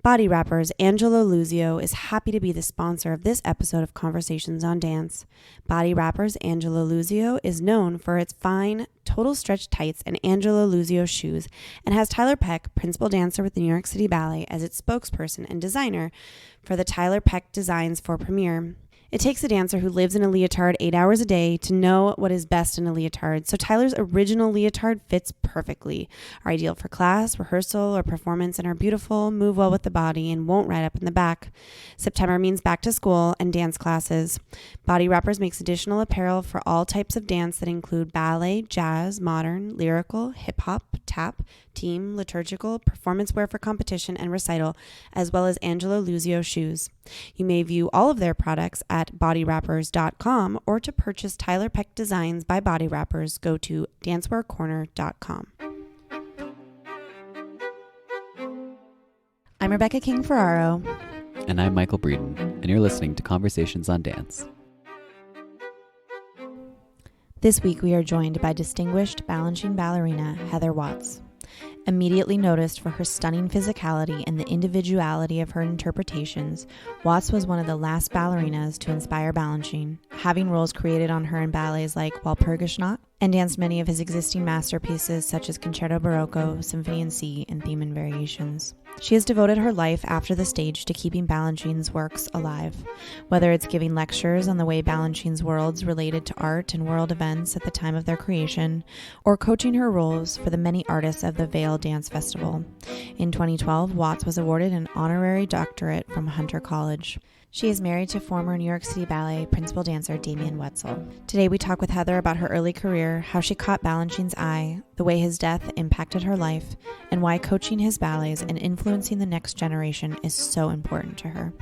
Body Wrappers Angelo Luzio is happy to be the sponsor of this episode of Conversations on Dance. Body Wrappers Angelo Luzio is known for its fine, total stretch tights and Angelo Luzio shoes, and has Tyler Peck, principal dancer with the New York City Ballet, as its spokesperson and designer for the Tyler Peck Designs for Premiere. It takes a dancer who lives in a leotard 8 hours a day to know what is best in a leotard, so Tyler's original leotard fits perfectly, are ideal for class, rehearsal, or performance, and are beautiful, move well with the body, and won't ride up in the back. September means back to school and dance classes. Body Wrappers makes additional apparel for all types of dance that include ballet, jazz, modern, lyrical, hip-hop, tap, team, liturgical, performance wear for competition and recital, as well as Angelo Luzio shoes. You may view all of their products at bodywrappers.com, or to purchase Tyler Peck Designs by Body Wrappers, go to dancewearcorner.com. I'm Rebecca King-Ferraro. And I'm Michael Breeden, and you're listening to Conversations on Dance. This week we are joined by distinguished Balanchine ballerina Heather Watts. Immediately noticed for her stunning physicality and the individuality of her interpretations, Watts was one of the last ballerinas to inspire Balanchine, having roles created on her in ballets like Walpurgisnacht, and danced many of his existing masterpieces such as Concerto Barocco Symphony in C and Theme and Variations. She has devoted her life after the stage to keeping Balanchine's works alive, whether it's giving lectures on the way Balanchine's worlds related to art and world events at the time of their creation, or coaching her roles for the many artists of the Vail Dance Festival. In 2012, Watts was awarded an honorary doctorate from Hunter College. She is married to former New York City Ballet principal dancer Damian Woetzel. Today we talk with Heather about her early career, how she caught Balanchine's eye, the way his death impacted her life, and why coaching his ballets and influencing the next generation is so important to her.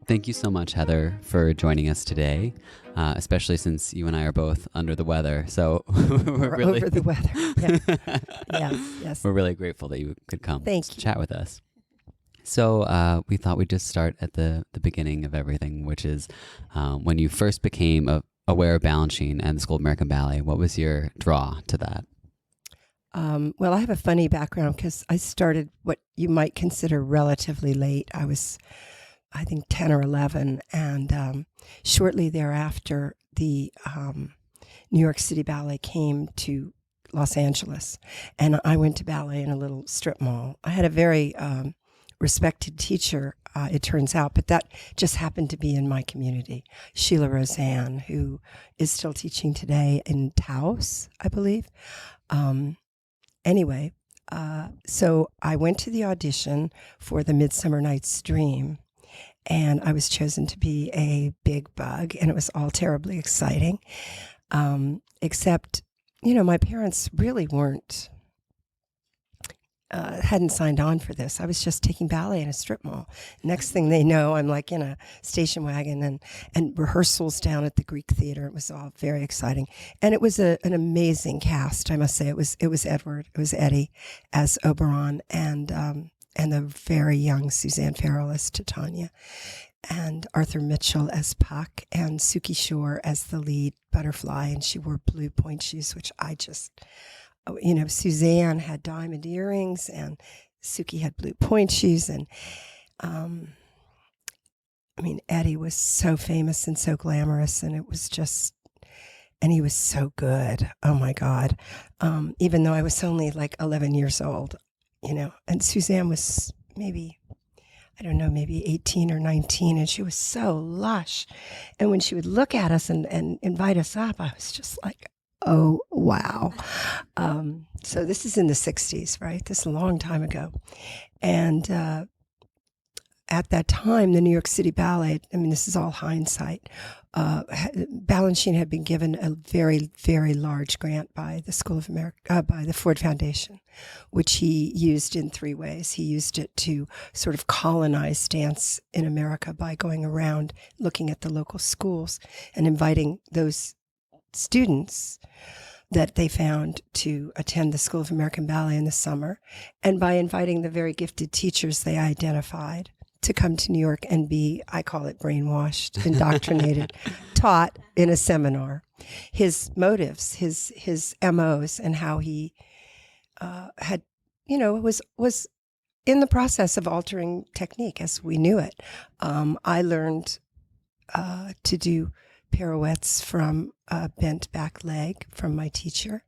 Thank you so much, Heather, for joining us today, especially since you and I are both under the weather. So we're really over the weather. Yeah. Yes. We're really grateful that you could come chat with us. So we thought we'd just start at the beginning of everything, which is when you first became aware of Balanchine and the School of American Ballet. What was your draw to that? Well, I have a funny background because I started what you might consider relatively late. I was, I think, 10 or 11, and shortly thereafter, the New York City Ballet came to Los Angeles, and I went to ballet in a little strip mall. I had a very respected teacher, it turns out, but that just happened to be in my community, Sheila Roseanne, who is still teaching today in Taos, I believe. Anyway, so I went to the audition for the Midsummer Night's Dream, and I was chosen to be a big bug, and it was all terribly exciting, except, my parents really weren't hadn't signed on for this. I was just taking ballet in a strip mall. Next thing they know, I'm like in a station wagon and rehearsals down at the Greek Theater. It was all very exciting. And it was an amazing cast, I must say. It was Eddie as Oberon, and the very young Suzanne Farrell as Titania, and Arthur Mitchell as Puck, and Suki Shore as the lead butterfly. And she wore blue point shoes, which I just... Suzanne had diamond earrings and Suki had blue point shoes. And, Eddie was so famous and so glamorous, and it was just, and he was so good. Oh my God. Even though I was only like 11 years old, and Suzanne was maybe 18 or 19, and she was so lush. And when she would look at us and invite us up, I was just like, oh, wow. So this is in the 60s, right? This is a long time ago. And at that time, the New York City Ballet, this is all hindsight, Balanchine had been given a very, very large grant by the School of America, by the Ford Foundation, which he used in three ways. He used it to sort of colonize dance in America by going around looking at the local schools and inviting those students that they found to attend the School of American Ballet in the summer, and by inviting the very gifted teachers they identified to come to New York and be, I call it brainwashed, indoctrinated, taught in a seminar. His motives, his MOs, and how he had, was in the process of altering technique as we knew it. I learned to do pirouettes from a bent back leg from my teacher.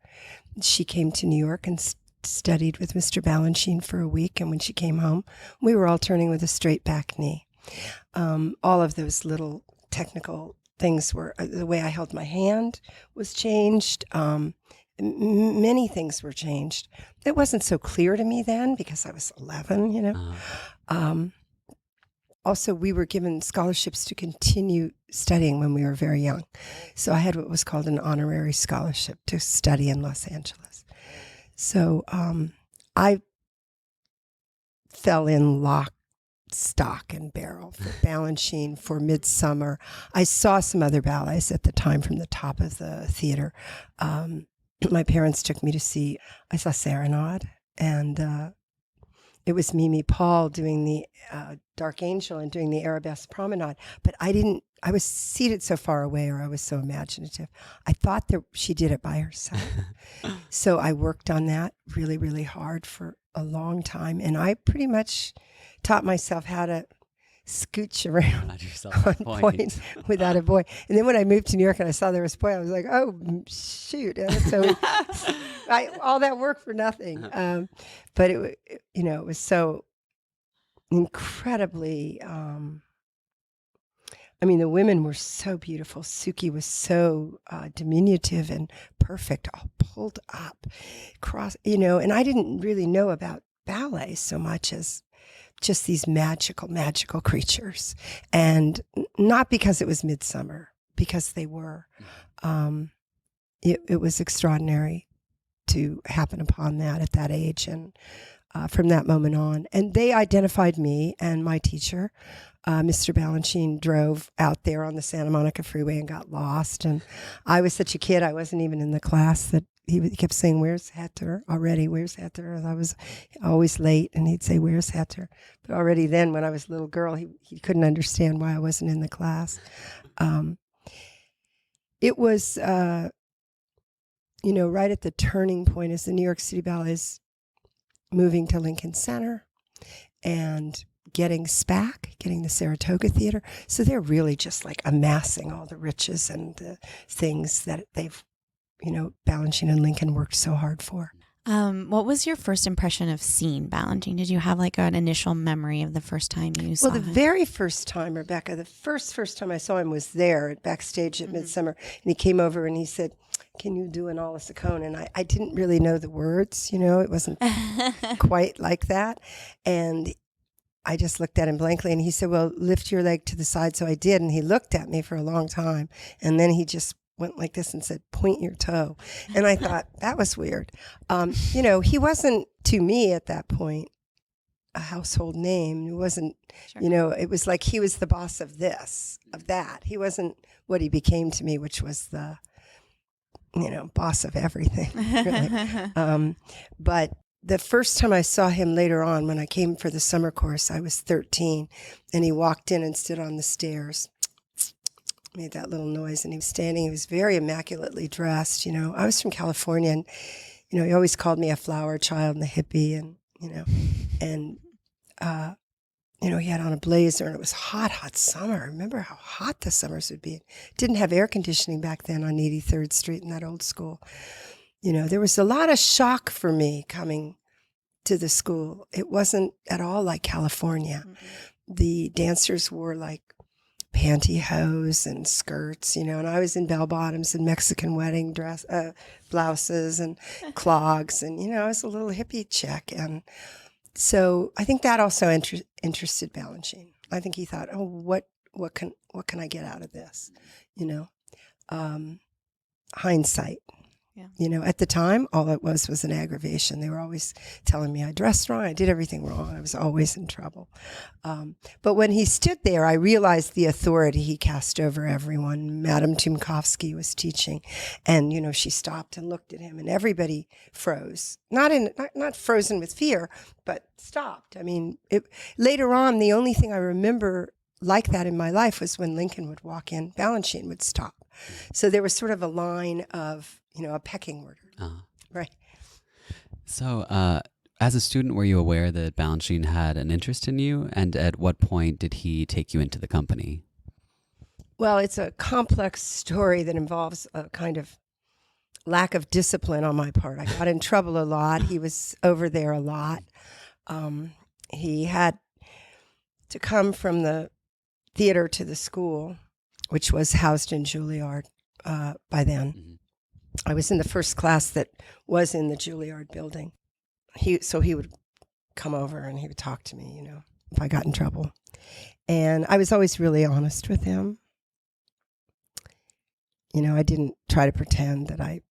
She came to New York and studied with Mr. Balanchine for a week, and when she came home, we were all turning with a straight back knee. All of those little technical things were, the way I held my hand was changed. Many things were changed. It wasn't so clear to me then because I was 11, you know. Also, we were given scholarships to continue studying when we were very young. So I had what was called an honorary scholarship to study in Los Angeles. So I fell in lock, stock, and barrel for Balanchine, for Midsummer. I saw some other ballets at the time from the top of the theater. My parents took me to see, I saw Serenade, and it was Mimi Paul doing the Dark Angel and doing the Arabesque Promenade. But I was seated so far away, or I was so imaginative. I thought that she did it by herself. So I worked on that really, really hard for a long time. And I pretty much taught myself how to scooch around on point without a boy. And then when I moved to New York and I saw there was a boy, I was like, oh, shoot. And so all that work for nothing. But it was so incredibly, the women were so beautiful. Suki was so diminutive and perfect, all pulled up, and I didn't really know about ballet so much as just these magical, magical creatures. And not because it was Midsummer, because they were. It was extraordinary to happen upon that at that age and from that moment on. And they identified me and my teacher. Mr. Balanchine drove out there on the Santa Monica freeway and got lost. And I was such a kid, I wasn't even in the class, that he kept saying, "Where's Hector?" Already, "Where's Hector?" And I was always late, and he'd say, "Where's Hector?" But already then, when I was a little girl, he couldn't understand why I wasn't in the class. It was, right at the turning point as the New York City Ballet is moving to Lincoln Center and getting SPAC, getting the Saratoga Theater. So they're really just like amassing all the riches and the things that they've, Balanchine and Lincoln worked so hard for. What was your first impression of seeing Balanchine? Did you have like an initial memory of the first time you saw him? Well, the very first time, Rebecca, the first time I saw him was there backstage at Midsummer. And he came over and he said, "Can you do an alla seconde?" And I didn't really know the words, it wasn't quite like that. And I just looked at him blankly and he said, "Well, lift your leg to the side." So I did. And he looked at me for a long time. And then he just went like this and said, "Point your toe." And I thought, that was weird. He wasn't, to me at that point, a household name. It wasn't, it was like he was the boss of this, of that. He wasn't what he became to me, which was the, boss of everything, really. But the first time I saw him later on, when I came for the summer course, I was 13, and he walked in and stood on the stairs, made that little noise, and he was standing. He was very immaculately dressed. I was from California, and he always called me a flower child and a hippie, and he had on a blazer, and it was hot summer. I remember how hot the summers would be. Didn't have air conditioning back then on 83rd Street in that old school. There was a lot of shock for me coming to the school. It wasn't at all like California. Mm-hmm. The dancers wore like pantyhose and skirts, and I was in bell bottoms and Mexican wedding dress, blouses and clogs, and I was a little hippie chick. And so I think that also interested Balanchine. I think he thought, "Oh, what can I get out of this?" Hindsight. Yeah. At the time, all it was an aggravation. They were always telling me I dressed wrong. I did everything wrong. I was always in trouble. But when he stood there, I realized the authority he cast over everyone. Madame Tumkovsky was teaching, and she stopped and looked at him, and everybody froze. Not frozen with fear, but stopped. Later on, the only thing I remember like that in my life was when Lincoln would walk in, Balanchine would stop. So there was sort of a line of, a pecking order. Uh-huh. Right. So As a student, were you aware that Balanchine had an interest in you? And at what point did he take you into the company? Well, it's a complex story that involves a kind of lack of discipline on my part. I got in trouble a lot. He was over there a lot. He had to come from the theater to the school, which was housed in Juilliard by then. Mm-hmm. I was in the first class that was in the Juilliard building. So he would come over and he would talk to me, if I got in trouble. And I was always really honest with him. I didn't try to pretend that I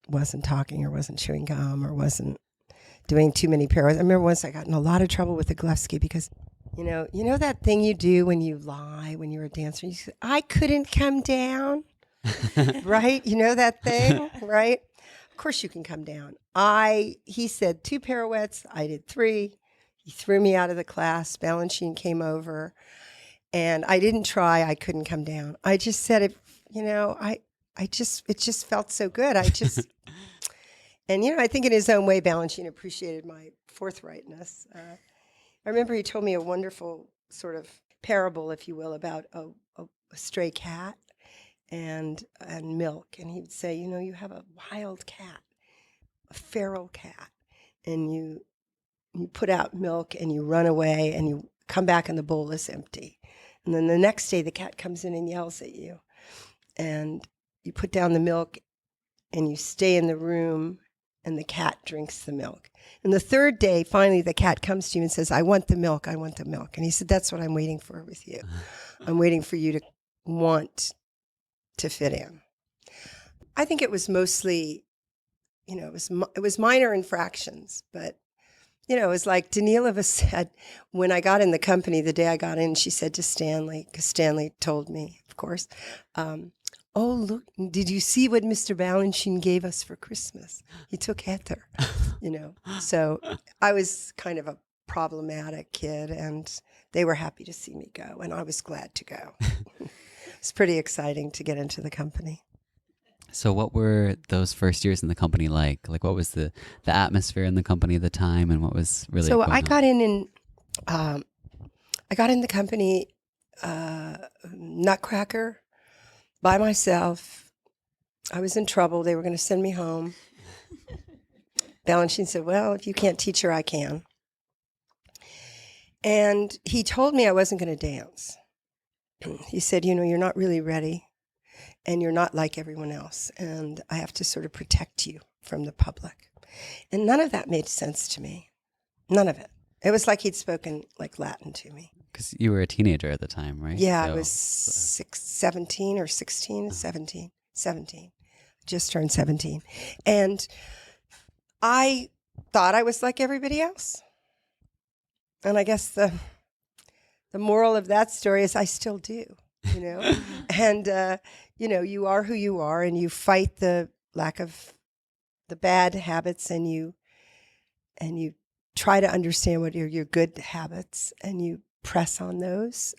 wasn't talking or wasn't chewing gum or wasn't doing too many parodies. I remember once I got in a lot of trouble with Iglesky because, you know that thing you do when you lie when you're a dancer? You say, I couldn't come down, right? You know that thing, right? Of course you can come down. He said 2 pirouettes. I did 3. He threw me out of the class. Balanchine came over, and I didn't try. I couldn't come down. I just said it. It just felt so good. And I think in his own way, Balanchine appreciated my forthrightness. I remember he told me a wonderful sort of parable, if you will, about a stray cat and milk. And he would say, you have a wild cat, a feral cat, and you put out milk and you run away and you come back and the bowl is empty. And then the next day the cat comes in and yells at you. And you put down the milk and you stay in the room and the cat drinks the milk. And the third day, finally, the cat comes to you and says, I want the milk, I want the milk. And he said, that's what I'm waiting for with you. I'm waiting for you to want to fit in. I think it was mostly, it was minor infractions, but, it was like Danilova said, when I got in the company, the day I got in, she said to Stanley, because Stanley told me, of course, oh, look, did you see what Mr. Balanchine gave us for Christmas? He took Heather, So I was kind of a problematic kid, and they were happy to see me go, and I was glad to go. It's pretty exciting to get into the company. So what were those first years in the company like? Like, what was the atmosphere in the company at the time, and what was really So going I on? got I got in the company Nutcracker by myself. I was in trouble. They were going to send me home. Balanchine said, well, if you can't teach her, I can. And he told me I wasn't going to dance. He said, you're not really ready, and you're not like everyone else, and I have to sort of protect you from the public. And none of that made sense to me. None of it. It was like he'd spoken like Latin to me. Because you were a teenager at the time, right? Yeah, I was 17 or 16, 17. Just turned 17. And I thought I was like everybody else. And I guess the moral of that story is I still do, And, you are who you are, and you fight the lack of the bad habits, and you try to understand what are your good habits, and you press on those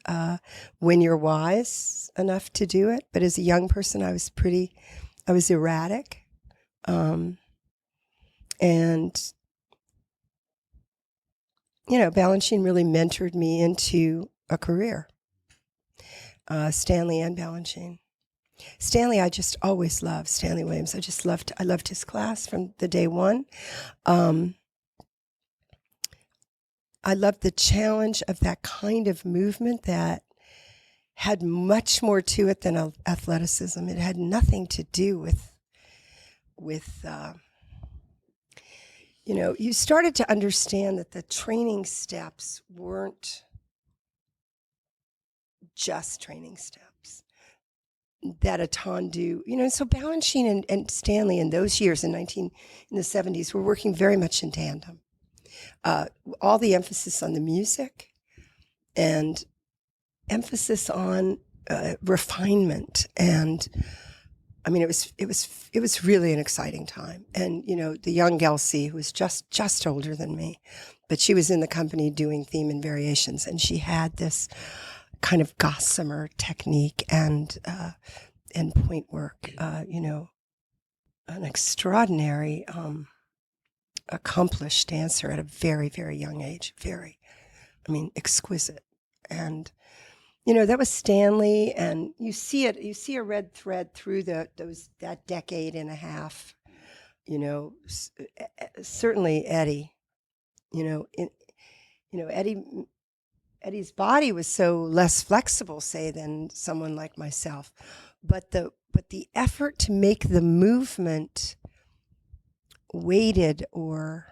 when you're wise enough to do it. But as a young person, I was erratic. And, Balanchine really mentored me into a career. Stanley and Balanchine. Stanley, I just always loved Stanley Williams. I loved his class from the day one. I loved the challenge of that kind of movement that had much more to it than athleticism. It had nothing to do with you started to understand that the training steps weren't just training steps, that a tendu, so Balanchine and Stanley in those years in the 70s were working very much in tandem. All the emphasis on the music and emphasis on refinement, and it was really an exciting time. And the young Gelsey, who was just older than me, but she was in the company doing theme and variations, and she had this kind of gossamer technique and point work. An extraordinary accomplished dancer at a very, very young age. Exquisite. And, that was Stanley, and you see a red thread through that decade and a half. Certainly Eddie, Eddie's body was so less flexible, say, than someone like myself. But the effort to make the movement weighted or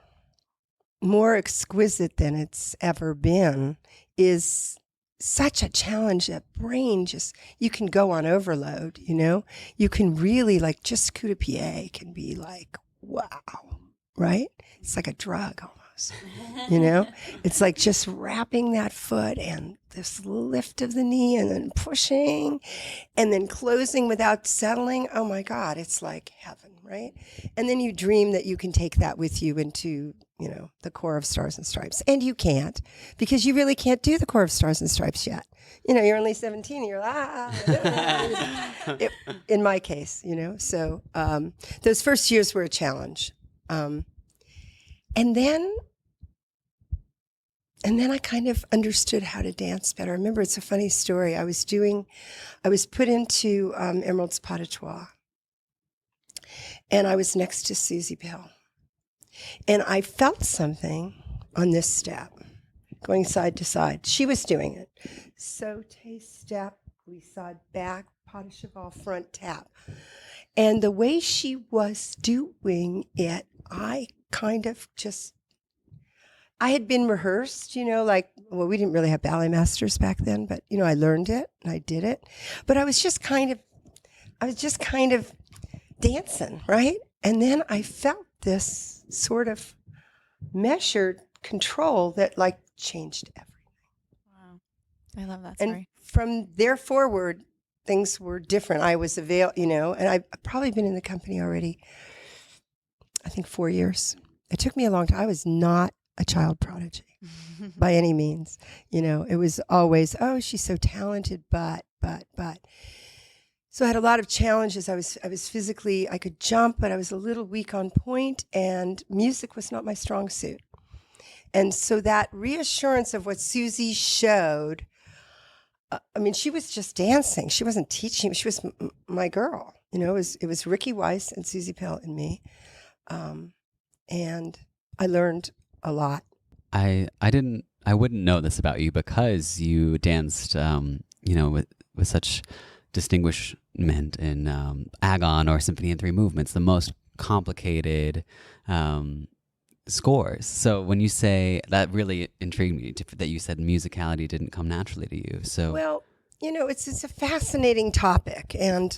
more exquisite than it's ever been is such a challenge. That brain you can go on overload, You can really, like, just coup de pied can be like, wow, right? It's like a drug almost. It's like just wrapping that foot and this lift of the knee and then pushing and then closing without settling. Oh my God, it's like heaven, right? And then you dream that you can take that with you into, the Corps of Stars and Stripes. And you can't, because you really can't do the Corps of Stars and Stripes yet. You're only 17 and you're in my case, So those first years were a challenge. And then I kind of understood how to dance better. I remember, it's a funny story. I was put into Emerald's Pas de Trois, and I was next to Susie Bell. And I felt something on this step, going side to side. She was doing it. Sauté step, glissade back, pas de cheval front tap. And the way she was doing it, I had been rehearsed, we didn't really have ballet masters back then, but, I learned it and I did it. But I was just kind of dancing, right? And then I felt this sort of measured control that, like, changed everything. Wow. I love that story. And from there forward, things were different. I was a Vail, and I've probably been in the company already, I think, 4 years. It took me a long time. I was not a child prodigy by any means. It was always, oh, she's so talented, but. So I had a lot of challenges. I was physically, I could jump, but I was a little weak on point, and music was not my strong suit. And so that reassurance of what Susie showed, she was just dancing. She wasn't teaching. She was my girl. It was Ricky Weiss and Susie Pell and me. And I learned a lot. I wouldn't know this about you because you danced, with such distinguishment in Agon or Symphony in Three Movements, the most complicated scores. So when you say that, really intrigued me that you said musicality didn't come naturally to you. So well, it's a fascinating topic, and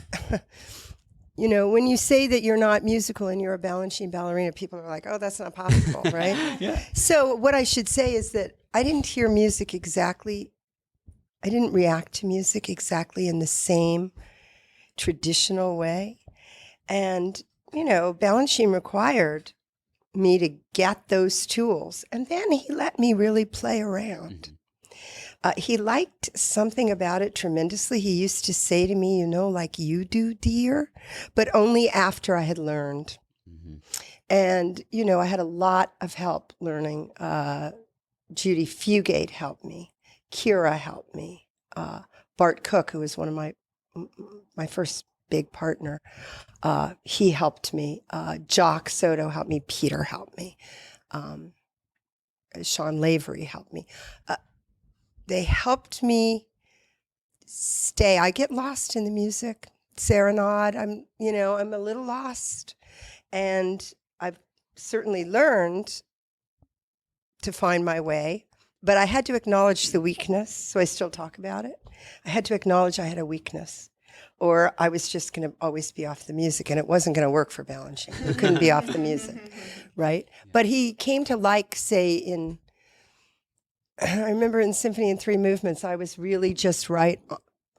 when you say that you're not musical and you're a Balanchine ballerina, people are like, oh, that's not possible, right? Yeah. So what I should say is that I didn't hear music exactly. I didn't react to music exactly in the same traditional way. And, Balanchine required me to get those tools. And then he let me really play around. He liked something about it tremendously. He used to say to me, like you do, dear, but only after I had learned. Mm-hmm. And, I had a lot of help learning. Judy Fugate helped me. Kira helped me. Bart Cook, who was one of my first big partner, he helped me. Jock Soto helped me. Peter helped me. Sean Lavery helped me. They helped me stay. I get lost in the music. Serenade, I'm a little lost. And I've certainly learned to find my way. But I had to acknowledge the weakness, so I still talk about it. I had to acknowledge I had a weakness, or I was just going to always be off the music, and it wasn't going to work for Balanchine. We couldn't be off the music, right? But he came to like, say, I remember in Symphony in Three Movements, I was really just right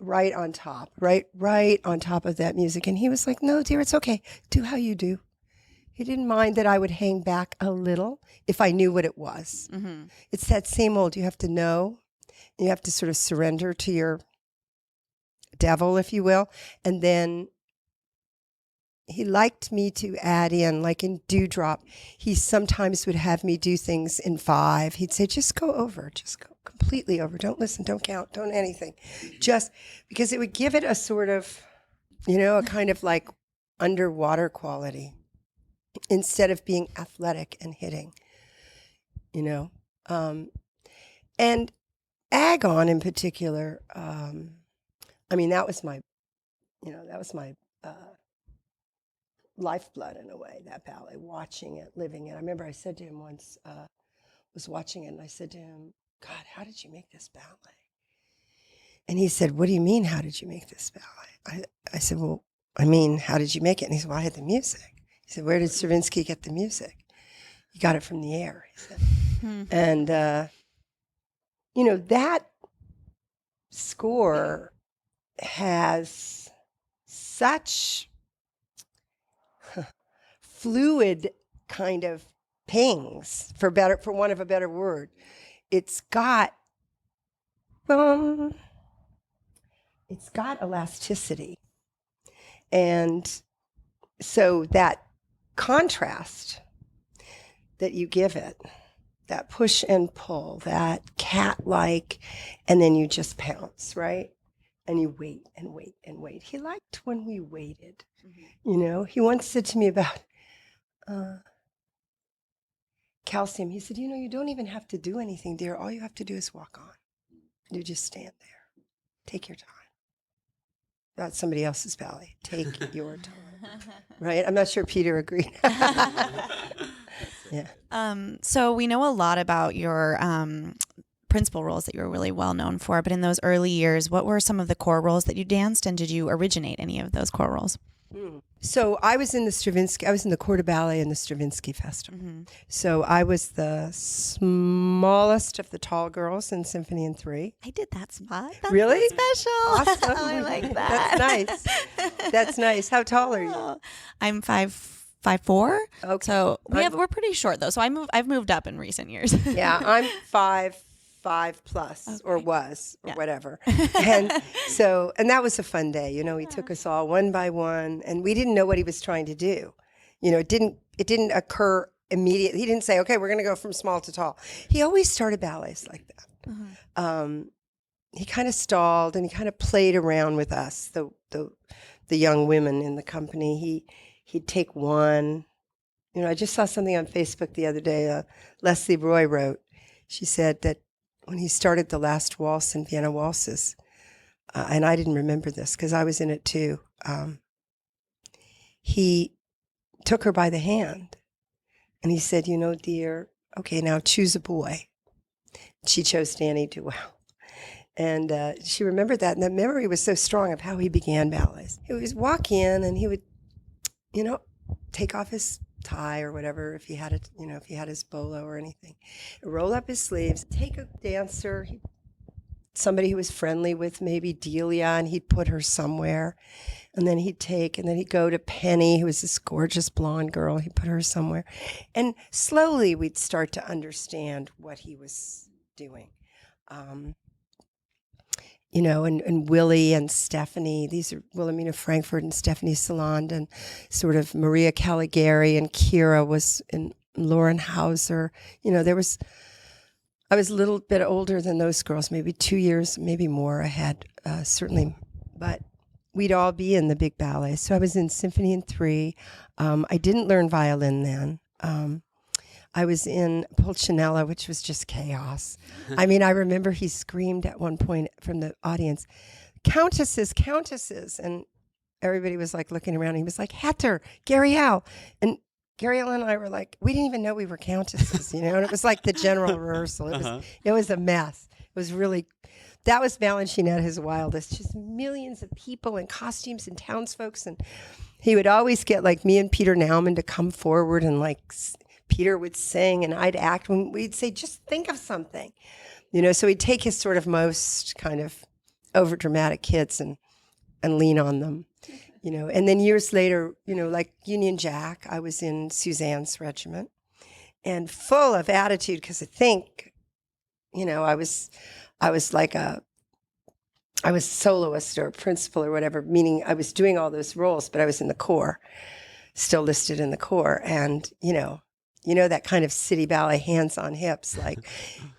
on top of that music. And he was like, no, dear, it's okay. Do how you do. He didn't mind that I would hang back a little if I knew what it was. Mm-hmm. It's that same old, you have to know, you have to sort of surrender to your devil, if you will, and then he liked me to add in, like in Dewdrop, he sometimes would have me do things in 5. He'd say, just go completely over. Don't listen, don't count, don't anything. Just because it would give it a sort of, a kind of like underwater quality instead of being athletic and hitting, And Agon in particular, that was my, lifeblood in a way, that ballet, watching it, living it. I remember I said to him once, was watching it, and I said to him, God, how did you make this ballet? And he said, what do you mean, how did you make this ballet? I said, well, how did you make it? And he said, well, I had the music. He said, where did Stravinsky get the music? He got it from the air, he said. And, that score has such fluid kind of pings, for want of a better word. It's got elasticity. And so that contrast that you give it, that push and pull, that cat-like, and then you just pounce, right? And you wait and wait and wait. He liked when we waited. He once said to me about calcium. He said, you don't even have to do anything, dear. All you have to do is walk on. You just stand there. Take your time. That's somebody else's ballet. Take your time. Right? I'm not sure Peter agreed. Yeah. So we know a lot about your principal roles that you were really well known for, but in those early years, what were some of the core roles that you danced, and did you originate any of those core roles? So I was in the Corps de Ballet in the Stravinsky Festival. So I was the smallest of the tall girls in Symphony in 3. I did that spot. That's really? Special. Awesome. I like that. That's nice. That's nice. How tall are you? I'm 5'4". Okay. So we're pretty short though. So I've moved up in recent years. Yeah, I'm 5 plus, okay. or whatever. And that was a fun day. He took us all one by one, and we didn't know what he was trying to do. It didn't occur immediately. He didn't say, okay, we're going to go from small to tall. He always started ballets like that. He kind of stalled, and he kind of played around with us, the young women in the company. He'd take one. I just saw something on Facebook the other day. Leslie Roy wrote. She said that when he started the last waltz in Vienna Waltzes, and I didn't remember this because I was in it too, he took her by the hand and he said, dear, okay, now choose a boy. She chose Danny Duell. And she remembered that, and that memory was so strong of how he began ballets. He would walk in and he would, take off his tie or whatever, if he had his bolo or anything, roll up his sleeves, take a dancer, somebody who was friendly with maybe Delia, and he'd put her somewhere, and then he'd go to Penny, who was this gorgeous blonde girl, he'd put her somewhere, and slowly we'd start to understand what he was doing. And Willie and Stephanie, these are Wilhelmina Frankfurt and Stephanie Saland, and sort of Maria Caligari, and Kira was in Lauren Hauser. I was a little bit older than those girls, maybe 2 years, maybe more ahead, certainly. But we'd all be in the big ballet. So I was in Symphony in 3. I didn't learn violin then. I was in Pulcinella, which was just chaos. I remember he screamed at one point from the audience, countesses, countesses. And everybody was like looking around. And he was like, Hetter, Gabrielle. And Gabrielle and I were like, we didn't even know we were countesses, and it was like the general rehearsal. It was a mess. It was really, that was Balanchine at his wildest, just millions of people and costumes and townsfolks. And he would always get like me and Peter Naumann to come forward, and like Peter would sing and I'd act, when we'd say, just think of something, so he'd take his sort of most kind of overdramatic kids and lean on them, and then years later, like Union Jack, I was in Suzanne's regiment, and full of attitude, because I think, I was like I was soloist or principal or whatever, meaning I was doing all those roles, but I was in the corps, still listed in the corps. And, that kind of city ballet hands on hips, like,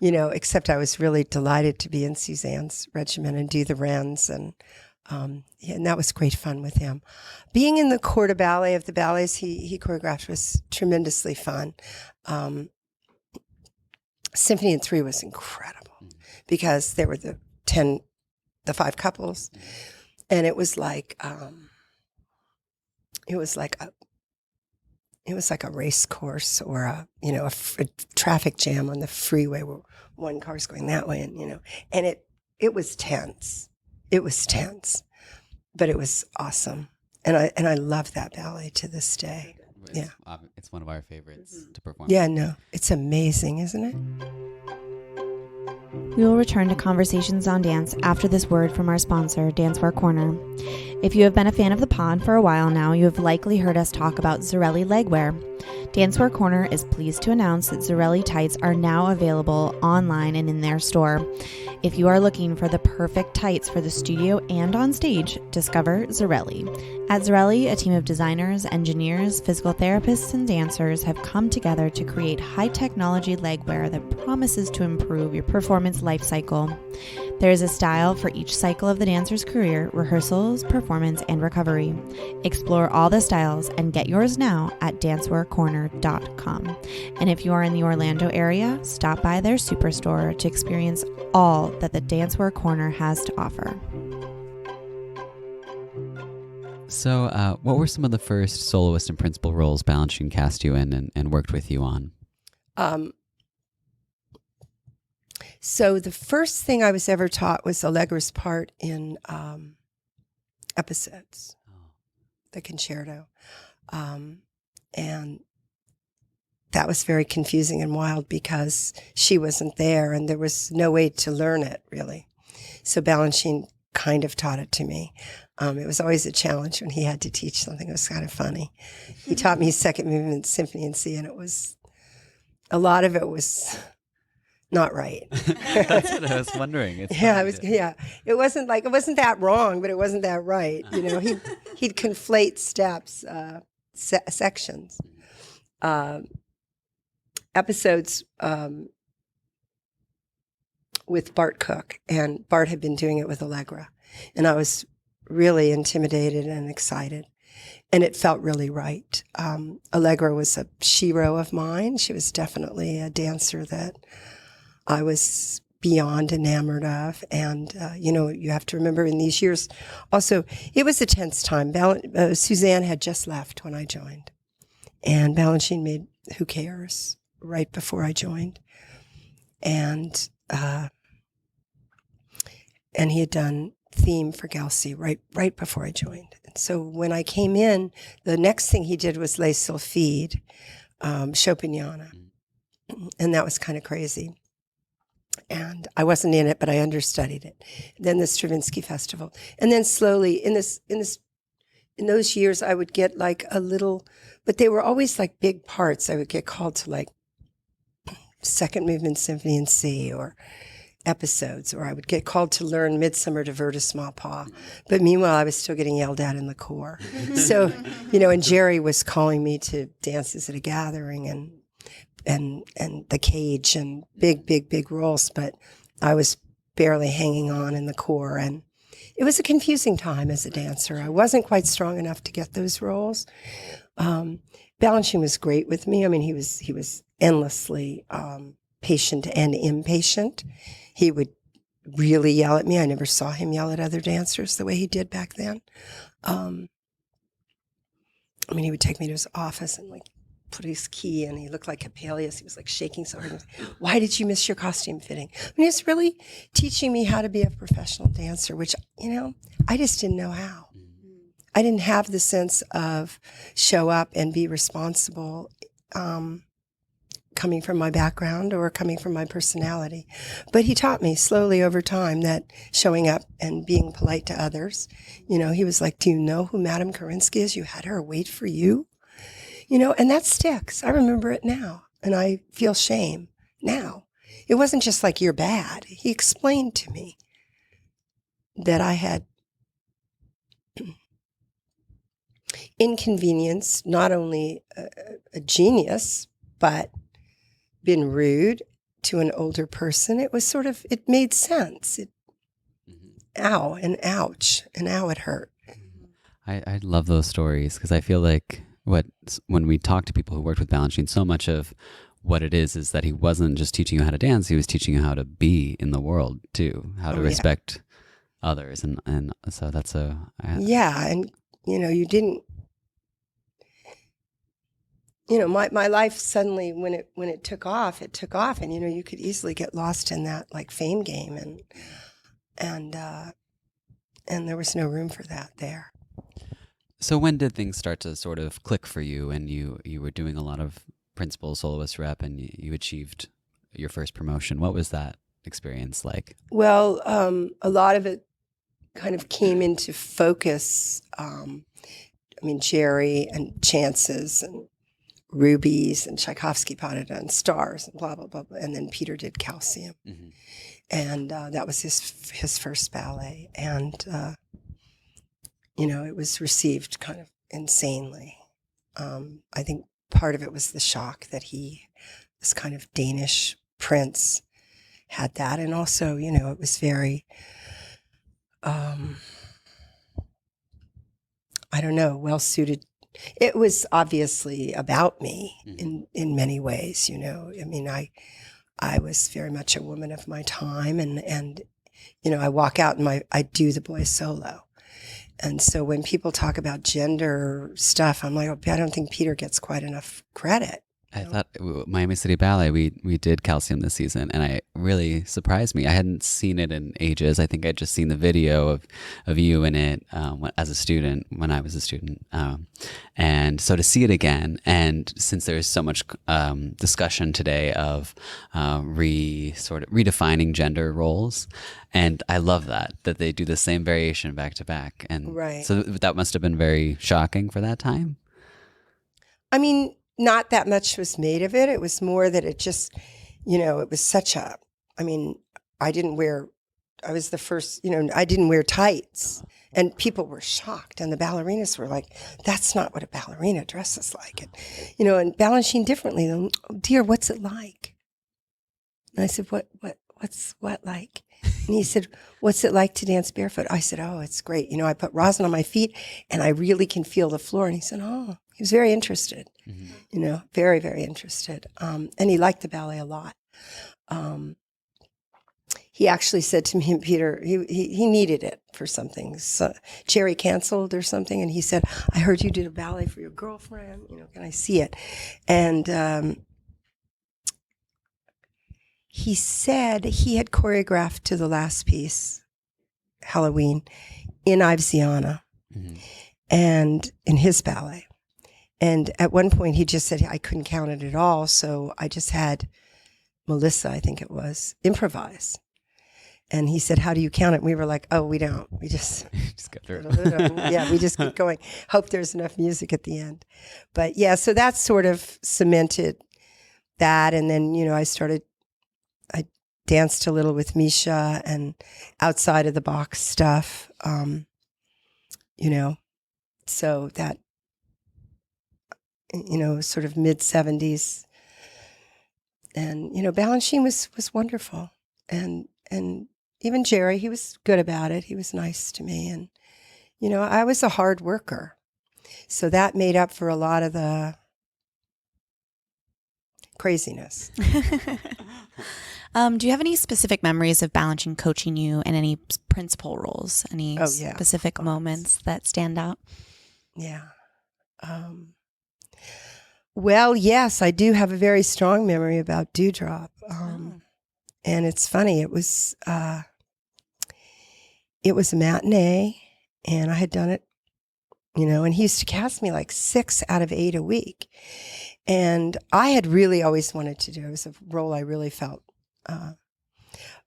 except I was really delighted to be in Suzanne's regiment and do the Wrens. And that was great fun with him. Being in the corps de ballet of the ballets he choreographed was tremendously fun. Symphony in 3 was incredible because there were the 5 couples, and it was like a race course or a traffic jam on the freeway where one car's going that way, and it was tense. It was tense, but it was awesome, and I love that ballet to this day. It's one of our favorites to perform. Yeah, no, it's amazing, isn't it? We will return to Conversations on Dance after this word from our sponsor, Dancewear Corner. If you have been a fan of the pod for a while now, you have likely heard us talk about Zarelli legwear. Dancewear Corner is pleased to announce that Zarelli tights are now available online and in their store. If you are looking for the perfect tights for the studio and on stage, discover Zarelli. At Zarelli, a team of designers, engineers, physical therapists, and dancers have come together to create high-technology legwear that promises to improve your performance life cycle. There is a style for each cycle of the dancer's career, rehearsals, performance, and recovery. Explore all the styles and get yours now at dancewearcorner.com. And if you are in the Orlando area, stop by their superstore to experience all that the Dancewear Corner has to offer. So what were some of the first soloist and principal roles Balanchine cast you in and worked with you on? So the first thing I was ever taught was Allegra's part in episodes, the concerto. And that was very confusing and wild because she wasn't there and there was no way to learn it, really. So Balanchine kind of taught it to me. It was always a challenge when he had to teach something. It was kind of funny. He taught me second movement Symphony in C, and a lot of it was not right. That's what I was wondering. It wasn't that wrong, but it wasn't that right. He'd conflate steps, sections, episodes with Bart Cook, and Bart had been doing it with Allegra, and I was really intimidated and excited, and it felt really right. Allegra was a shero of mine. She was definitely a dancer that I was beyond enamored of. And, you have to remember in these years, also, it was a tense time. Suzanne had just left when I joined. And Balanchine made Who Cares right before I joined. And he had done Theme for Galsy right before I joined. And so when I came in, the next thing he did was Les Sylphides, Chopignana. And that was kind of crazy. And I wasn't in it, but I understudied it. Then the Stravinsky Festival. And then slowly in those years, I would get like a little, but they were always like big parts. I would get called to like second movement Symphony in C or episodes, or I would get called to learn Midsummer Divertissement Pas. But meanwhile, I was still getting yelled at in the corps. So, and Jerry was calling me to dances at a gathering and the cage and big roles, but I was barely hanging on in the corps. And it was a confusing time as a dancer. I wasn't quite strong enough to get those roles. Balanchine was great with me. I mean, he was endlessly patient and impatient. He would really yell at me. I never saw him yell at other dancers the way he did back then. He would take me to his office and like put his key in. He looked like Capelius. He was like shaking so hard. Why did you miss your costume fitting? He was really teaching me how to be a professional dancer, which, I just didn't know how. I didn't have the sense of show up and be responsible coming from my background or coming from my personality. But he taught me slowly over time that showing up and being polite to others, he was like, do you know who Madame Karinsky is? You had her wait for you? And that sticks. I remember it now, and I feel shame now. It wasn't just like, you're bad. He explained to me, that I had inconvenienced not only a genius, but been rude to an older person. It was sort of, it made sense. Ow and ouch and ow, it hurt. I love those stories because I feel like when we talk to people who worked with Balanchine, so much of what it is that he wasn't just teaching you how to dance, he was teaching you how to be in the world too, how to respect others. And so that's yeah. And, you didn't, my life suddenly, when it took off, and, you could easily get lost in that like fame game and there was no room for that there. So when did things start to sort of click for you and you were doing a lot of principal soloist rep and you achieved your first promotion? What was that experience like? Well, a lot of it kind of came into focus. Jerry and Chances and Rubies and Tchaikovsky Padada and Stars and blah, blah, blah, blah. And then Peter did Calcium. Mm-hmm. And that was his first ballet. And, it was received kind of insanely. I think part of it was the shock that this kind of Danish prince, had that. And also, it was very, well suited. It was obviously about me in many ways, I was very much a woman of my time and I walk out and I do the boy solo. And so when people talk about gender stuff, I'm like, I don't think Peter gets quite enough credit. I thought Miami City Ballet, we did Calcium this season, and it really surprised me. I hadn't seen it in ages. I think I'd just seen the video of you in it as a student, when I was a student. And so to see it again, and since there's so much discussion today of sort of redefining gender roles, and I love that they do the same variation back to back. And right. So that must have been very shocking for that time. Not that much was made of it. It was more that it just, it was such a, I was the first, I didn't wear tights. And people were shocked. And the ballerinas were like, that's not what a ballerina dresses like. And, and Balanchine differently. Oh, dear, what's it like? And I said, what's what like? And he said, what's it like to dance barefoot? I said, oh, it's great. I put rosin on my feet and I really can feel the floor. And he said, oh, he was very interested, very, very interested. And he liked the ballet a lot. He actually said to me, Peter, he needed it for something. So Jerry canceled or something. And he said, I heard you did a ballet for your girlfriend. Can I see it? And he said he had choreographed to the last piece, Halloween, in Ivesiana and in his ballet. And at one point he just said I couldn't count it at all. So I just had Melissa, I think it was, improvise. And he said, how do you count it? And we were like, oh, we don't. We just get through. Yeah, we just keep going. Hope there's enough music at the end. But yeah, so that sort of cemented that. And then, I danced a little with Misha and outside of the box stuff, so that, sort of mid-70s. And, Balanchine was wonderful. And even Jerry, he was good about it. He was nice to me. And, I was a hard worker. So that made up for a lot of the craziness. Do you have any specific memories of Balanchine coaching you in any principal roles? Any specific moments that stand out? Yeah. Well, yes, I do have a very strong memory about Dewdrop. And it's funny. It was a matinee, and I had done it, and he used to cast me like 6 out of 8 a week. And I had really always wanted to do it. It was a role I really felt.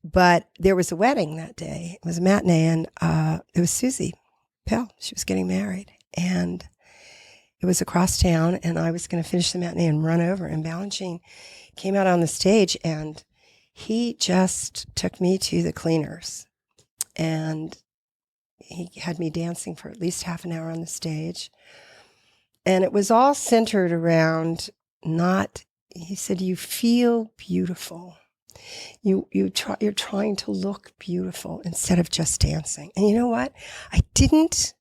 But there was a wedding that day. It was a matinee, and it was Susie Pell. She was getting married. And it was across town, and I was going to finish the matinee and run over. And Balanchine came out on the stage, and he just took me to the cleaners. And he had me dancing for at least half an hour on the stage. And it was all centered around he said, you feel beautiful. You're trying to look beautiful instead of just dancing. And you know what? I didn't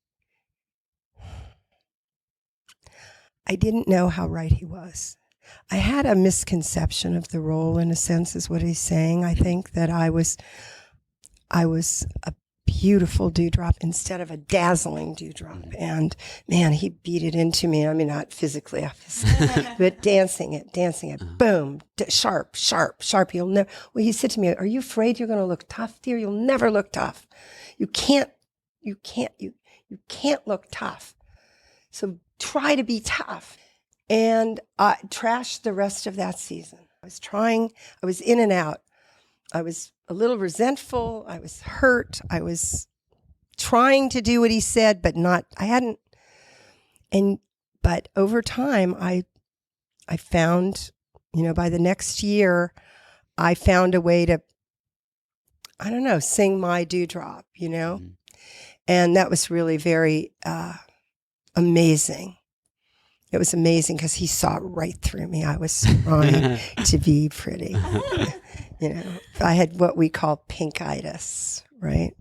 know how right he was. I had a misconception of the role, in a sense, is what he's saying. I think that I was a beautiful dewdrop instead of a dazzling dewdrop. And man, he beat it into me. I mean, not physically, obviously, but dancing it, boom, sharp. You'll never. Well, he said to me, "Are you afraid you're going to look tough, dear? You'll never look tough. You can't look tough. So try to be tough." And I trashed the rest of that season. I was in and out. I was a little resentful. I was hurt. I was trying to do what he said, but I hadn't. But over time, I found, by the next year, I found a way to, sing my dewdrop, Mm-hmm. And that was really very amazing. It was amazing because he saw right through me. I was trying to be pretty. I had what we call pinkitis, right?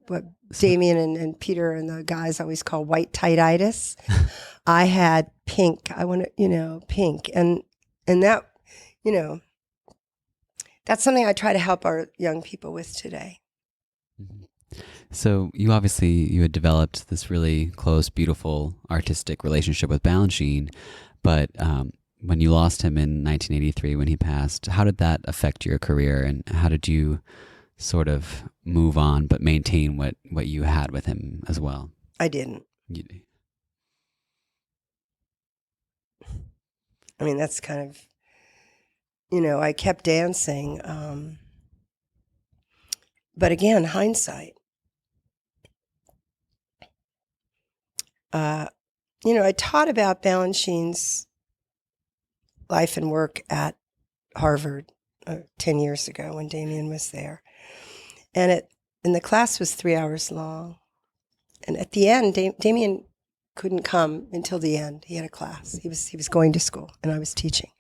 What Damian and Peter and the guys always call white tightitis. I had pink. I want to, pink. And that, that's something I try to help our young people with today. Mm-hmm. So you had developed this really close, beautiful, artistic relationship with Balanchine, but when you lost him in 1983 when he passed, how did that affect your career, and how did you sort of move on but maintain what you had with him as well? I didn't. I mean, that's kind of, I kept dancing, but again, hindsight. I taught about Balanchine's life and work at Harvard 10 years ago when Damian was there. And the class was 3 hours long. And at the end, Damian couldn't come until the end. He had a class. He was going to school, and I was teaching.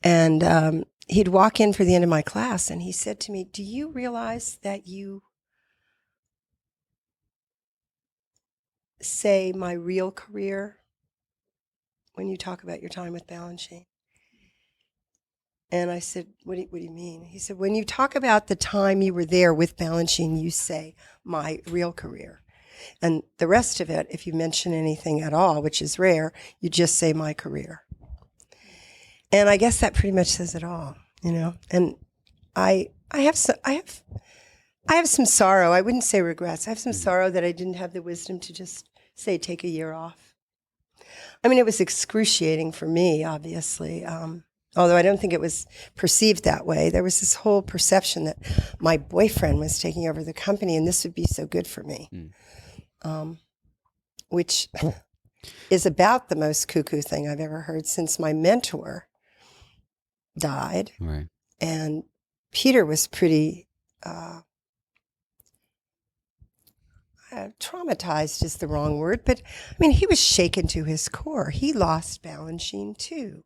And he'd walk in for the end of my class, and he said to me, "Do you realize that you say my real career when you talk about your time with Balanchine?" And I said, what do you mean? He said, when you talk about the time you were there with Balanchine, you say my real career. And the rest of it, if you mention anything at all, which is rare, you just say my career. And I guess that pretty much says it all, And I have some sorrow. I wouldn't say regrets. I have some sorrow that I didn't have the wisdom to just say, take a year off. I mean, it was excruciating for me, obviously, although I don't think it was perceived that way. There was this whole perception that my boyfriend was taking over the company and this would be so good for me, which is about the most cuckoo thing I've ever heard since my mentor died. Right. And Peter was pretty... traumatized is the wrong word, but I mean, he was shaken to his core. He lost Balanchine too.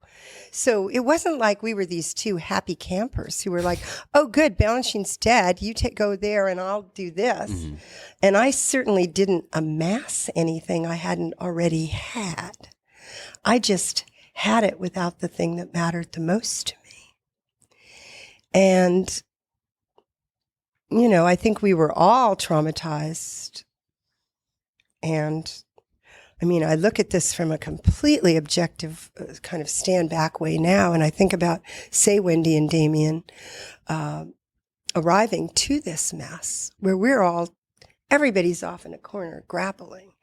So it wasn't like we were these two happy campers who were like, oh, good, Balanchine's dead. You go there and I'll do this. Mm-hmm. And I certainly didn't amass anything I hadn't already had. I just had it without the thing that mattered the most to me. And, I think we were all traumatized. And I mean, I look at this from a completely objective kind of stand back way now. And I think about, say, Wendy and Damian arriving to this mess where everybody's off in a corner grappling.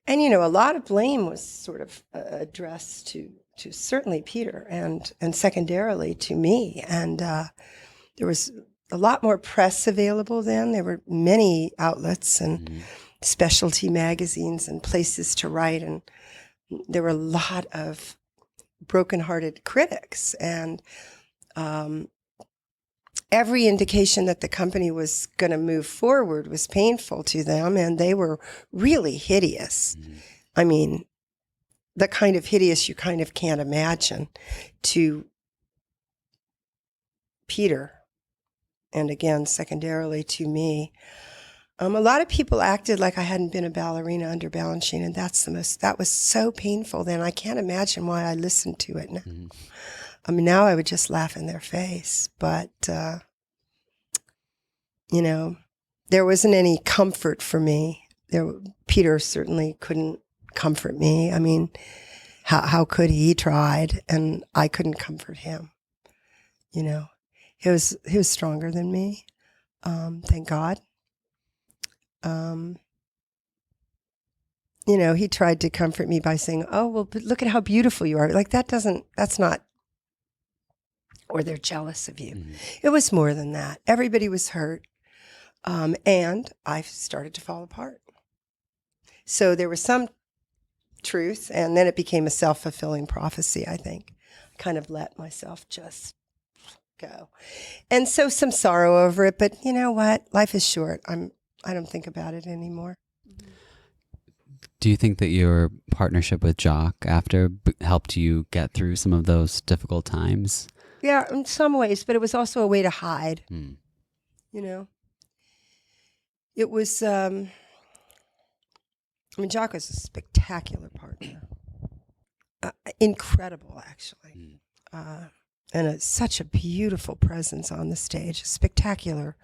And, a lot of blame was sort of addressed to certainly Peter and secondarily to me. And there was a lot more press available then. There were many outlets and specialty magazines and places to write, and there were a lot of broken-hearted critics, and every indication that the company was going to move forward was painful to them, and they were really hideous. I mean, the kind of hideous you kind of can't imagine to Peter, and again, secondarily to me. A lot of people acted like I hadn't been a ballerina under Balanchine, and that was so painful then. I can't imagine why I listened to it now. I mean, now I would just laugh in their face, but, there wasn't any comfort for me. Peter certainly couldn't comfort me. I mean, how could he? He tried, and I couldn't comfort him. He was stronger than me. Thank God. He tried to comfort me by saying, "Oh, well, but look at how beautiful you are." Like that's not, or they're jealous of you. It was more than that. Everybody was hurt. And I started to fall apart. So there was some truth, and then it became a self-fulfilling prophecy, I think. I kind of let myself just go. And so some sorrow over it, but you know what? Life is short. I don't think about it anymore. Do you think that your partnership with Jock helped you get through some of those difficult times? Yeah, in some ways, but it was also a way to hide. It was, Jock was a spectacular partner. Incredible, actually. And such a beautiful presence on the stage. Spectacular.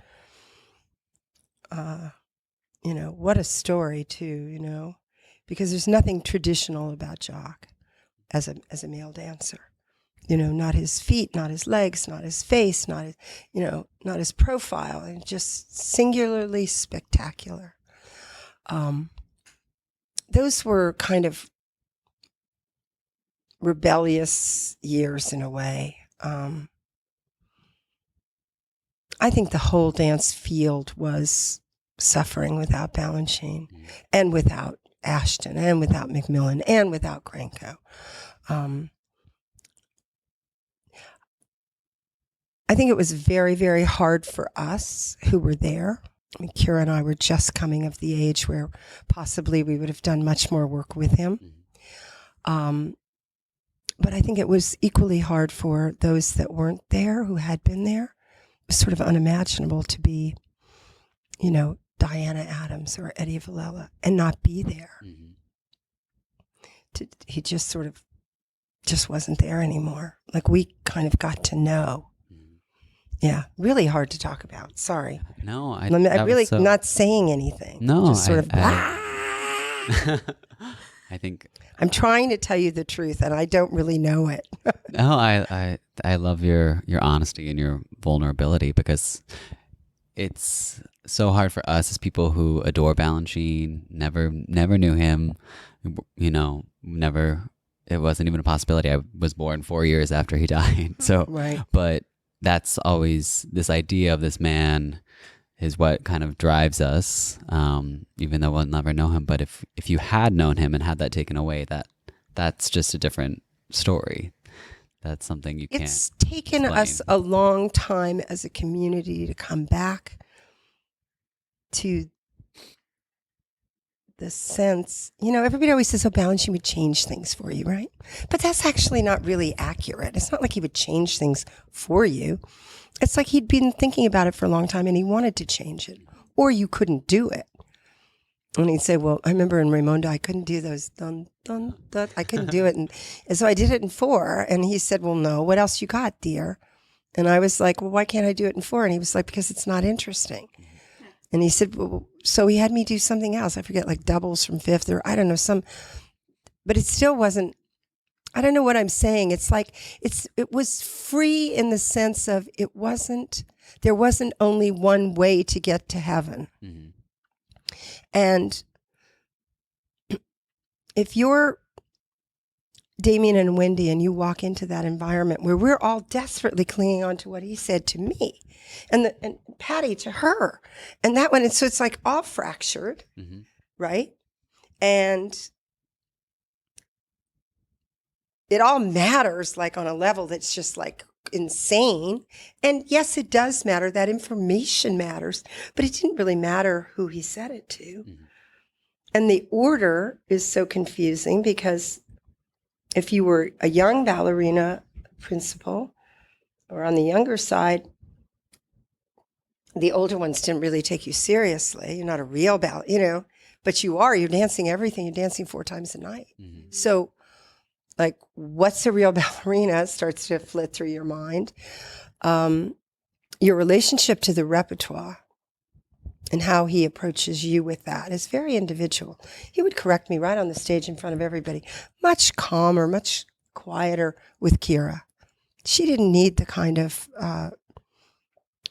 What a story, too, because there's nothing traditional about Jock as a male dancer. Not his feet, not his legs, not his face, not his profile, and just singularly spectacular. Those were kind of rebellious years in a way. I think the whole dance field was suffering without Balanchine, and without Ashton, and without Macmillan, and without Granco. I think it was very, very hard for us who were there. I mean, Kira and I were just coming of the age where possibly we would have done much more work with him. But I think it was equally hard for those that weren't there, who had been there. It was sort of unimaginable to be, Diana Adams or Eddie Villela and not be there. He just sort of wasn't there anymore. Like, we kind of got to know. Yeah, really hard to talk about. Sorry. No, I'm really not saying anything. No, just sort of. I think I'm trying to tell you the truth, and I don't really know it. No, I love your honesty and your vulnerability, because it's so hard for us as people who adore Balanchine, never knew him, never. It wasn't even a possibility. I was born 4 years after he died. So, right. But that's always this idea of this man is what kind of drives us, even though we'll never know him. But if you had known him and had that taken away, that's just a different story. That's something you can't. It's taken us a long time as a community to come back to the sense, everybody always says, "Oh, Balanchine would change things for you," right? But that's actually not really accurate. It's not like he would change things for you. It's like he'd been thinking about it for a long time and he wanted to change it, or you couldn't do it. And he'd say, "Well, I remember in Raimonda, I couldn't do those dun dun dun. I couldn't do it, and so I did it in 4." And he said, "Well, no. What else you got, dear?" And I was like, "Well, why can't I do it in 4?" And he was like, "Because it's not interesting." And he said, well, so he had me do something else. I forget, like doubles from 5th, or I don't know, but it still wasn't, I don't know what I'm saying. It's like, it was free in the sense of there wasn't only one way to get to heaven. And if you're Damian and Wendy and you walk into that environment where we're all desperately clinging on to what he said to me, and Patty to her, and that one, and so it's like all fractured, right? And it all matters, like on a level that's just like insane. And yes, it does matter. That information matters, but it didn't really matter who he said it to. Mm-hmm. And the order is so confusing because if you were a young ballerina principal or on the younger side, the older ones didn't really take you seriously. You're not a real ballet, but you are. You're dancing everything. You're dancing 4 times a night. Mm-hmm. So, like, what's a real ballerina starts to flit through your mind. Your relationship to the repertoire and how he approaches you with that is very individual. He would correct me right on the stage in front of everybody. Much calmer, much quieter with Kira. She didn't need the kind of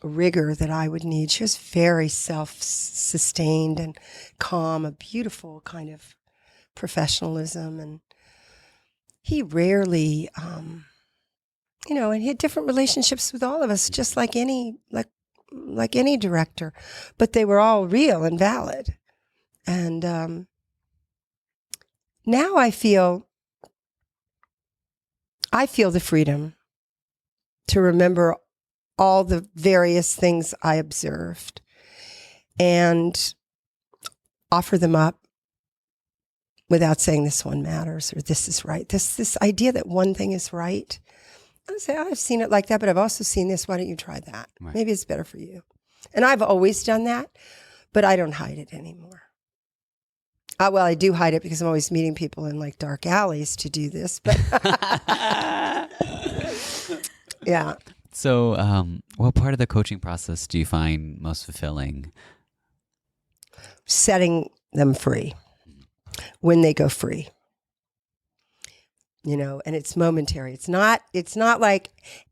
rigor that I would need. She was very self-sustained and calm, a beautiful kind of professionalism. And he rarely, and he had different relationships with all of us, just like any director, but they were all real and valid. And now I feel the freedom to remember all the various things I observed and offer them up without saying this one matters or this is right. This idea that one thing is right. I say, I've seen it like that, but I've also seen this. Why don't you try that? Right. Maybe it's better for you. And I've always done that, but I don't hide it anymore. Well, I do hide it because I'm always meeting people in like dark alleys to do this. But yeah. So what part of the coaching process do you find most fulfilling? Setting them free when they go free. And it's momentary. It's not like,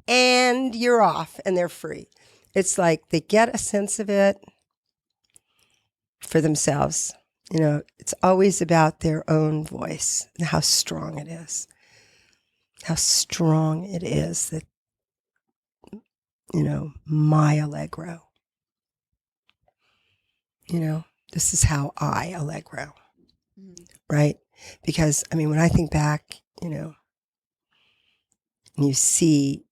and you're off and they're free. It's like they get a sense of it for themselves. It's always about their own voice and how strong it is. How strong it is that, my allegro. This is how I allegro. Mm-hmm. Right? Because, when I think back, you see,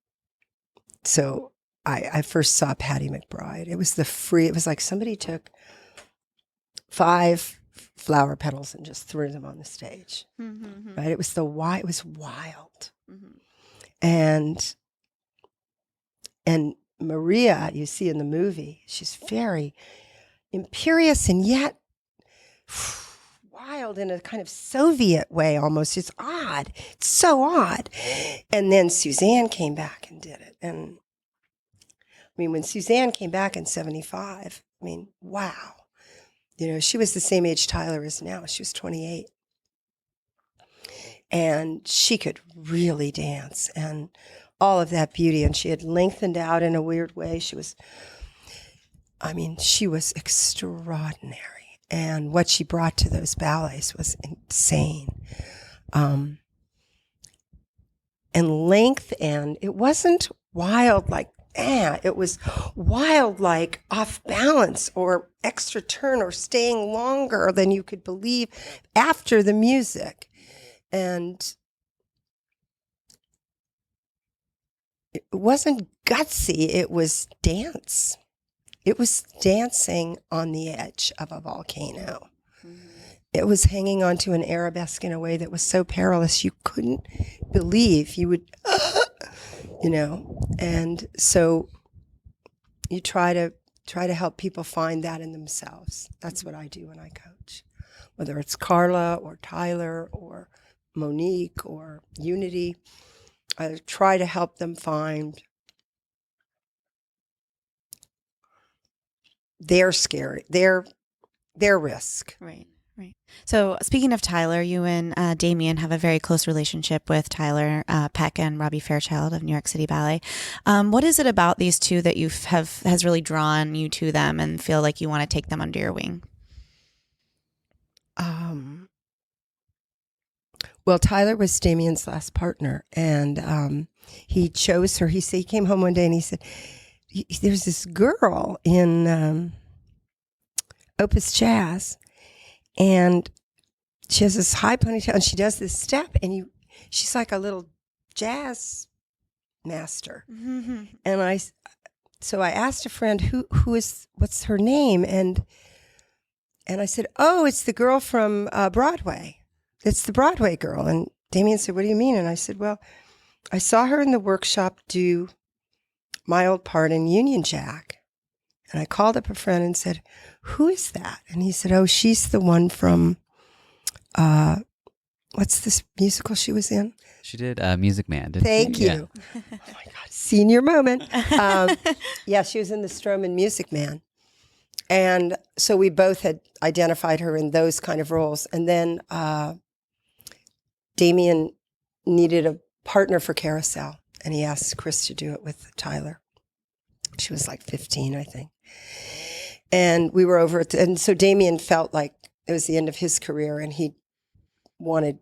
so I first saw Patty McBride. It was like somebody took 5 flower petals and just threw them on the stage. Mm-hmm. Right? It was wild. Mm-hmm. And Maria, you see in the movie, she's very imperious and yet wild in a kind of Soviet way almost. It's odd. It's so odd. And then Suzanne came back and did it. And when Suzanne came back in 75, wow. She was the same age Tyler is now. She was 28. And she could really dance and all of that beauty. And she had lengthened out in a weird way. She was extraordinary. And what she brought to those ballets was insane. And length, and it wasn't wild like, it was wild like off balance or extra turn or staying longer than you could believe after the music. And it wasn't gutsy, it was dance. It was dancing on the edge of a volcano. Mm-hmm. It was hanging onto an arabesque in a way that was so perilous you couldn't believe you would, And so you try to help people find that in themselves. That's what I do when I coach. Whether it's Carla or Tyler or Monique or Unity, I try to help them find their risk. Right. So speaking of Tyler, you and Damian have a very close relationship with Tyler Peck and Robbie Fairchild of New York City Ballet. What is it about these two that has really drawn you to them and feel like you want to take them under your wing? Well, Tyler was Damian's last partner, and he chose her. He came home one day and he said, there's this girl in Opus Jazz, and she has this high ponytail, and she does this step, and she's like a little jazz master. And so I asked a friend, what's her name? And I said, oh, it's the girl from Broadway. It's the Broadway girl. And Damian said, what do you mean? And I said, well, I saw her in the workshop do my old part in Union Jack. And I called up a friend and said, who is that? And he said, oh, she's the one from, what's this musical she was in? She did Music Man. Thank you. Yeah. Oh my God, senior moment. Yeah, she was in the Stroman Music Man. And so we both had identified her in those kind of roles. And then Damian needed a partner for Carousel, and he asked Chris to do it with Tyler. She was like 15, I think. And we were over at and so Damian felt like it was the end of his career, and he wanted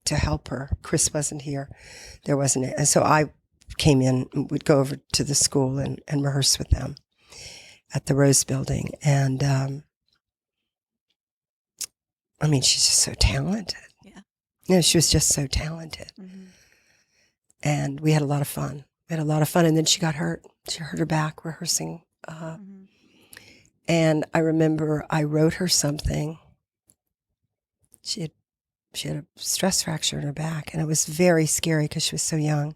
to help her. Chris wasn't here. There wasn't it. And so I came in and would go over to the school and rehearse with them at the Rose Building. And I mean, she's just so talented. Yeah. She was just so talented. Mm-hmm. And we had a lot of fun. And then she got hurt. She hurt her back rehearsing. And I remember I wrote her something. She had a stress fracture in her back, and it was very scary because she was so young.